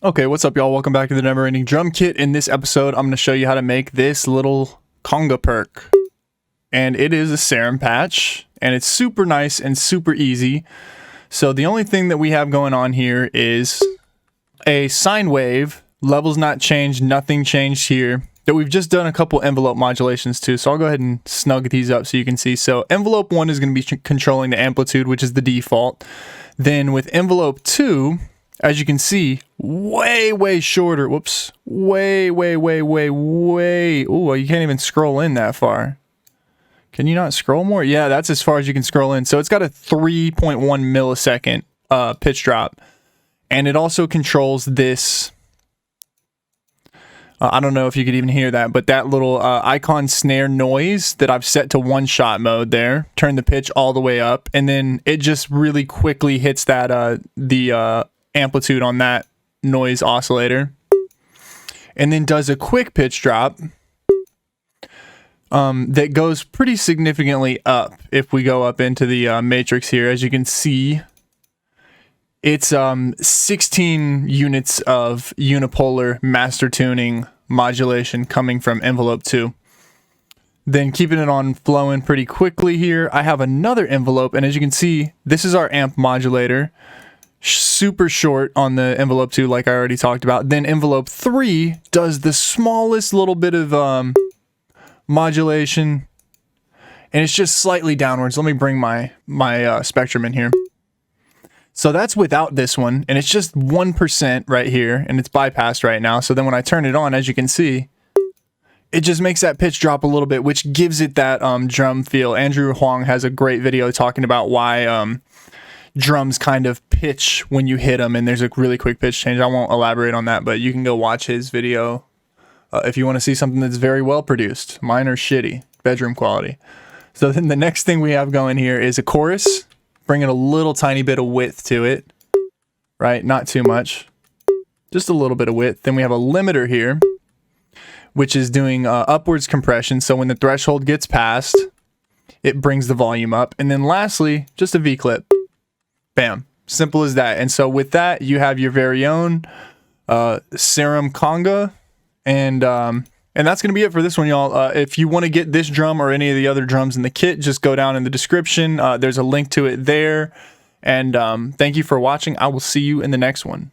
Okay, what's up, y'all? Welcome back to the Never Ending Drum Kit. In this episode, I'm going to show you how to make this little Conga perk. And it is a Serum patch, and it's super nice and super easy. So the only thing that we have going on here is a sine wave. Levels not changed, nothing changed here. That we've just done a couple envelope modulations too. So I'll go ahead and snug these up so you can see. So envelope 1 is going to be controlling the amplitude, which is the default. Then with envelope 2, as you can see, way shorter. Whoops. Way. Ooh, you can't even scroll in that far. Can you not scroll more? Yeah, that's as far as you can scroll in. So it's got a 3.1 millisecond pitch drop. And it also controls this. I don't know if you could even hear that, but that little icon snare noise that I've set to one-shot mode there. Turn the pitch all the way up. And then it just really quickly hits that the amplitude on that noise oscillator, and then does a quick pitch drop that goes pretty significantly up. If we go up into the matrix here, as you can see, it's 16 units of unipolar master tuning modulation coming from envelope 2. Then keeping it on flowing pretty quickly here, I have another envelope, and as you can see, this is our amp modulator. Super short on the envelope 2, like I already talked about. Then envelope 3 does the smallest little bit of modulation, and it's just slightly downwards. Let me bring my spectrum in here. So that's without this one, and it's just 1% right here, and it's bypassed right now. So then when I turn it on, as you can see, it just makes that pitch drop a little bit, which gives it that drum feel. Andrew Huang has a great video talking about why drums kind of pitch when you hit them, and there's a really quick pitch change. I won't elaborate on that, but you can go watch his video if you want to see something that's very well produced. Mine are shitty, bedroom quality. So then the next thing we have going here is a chorus, bringing a little tiny bit of width to it, right? Not too much, just a little bit of width. Then we have a limiter here, which is doing upwards compression. So when the threshold gets passed, it brings the volume up. And then lastly, just a V-clip. Bam. Simple as that. And so with that, you have your very own Serum Conga. And that's going to be it for this one, y'all. If you want to get this drum or any of the other drums in the kit, just go down in the description. There's a link to it there. And thank you for watching. I will see you in the next one.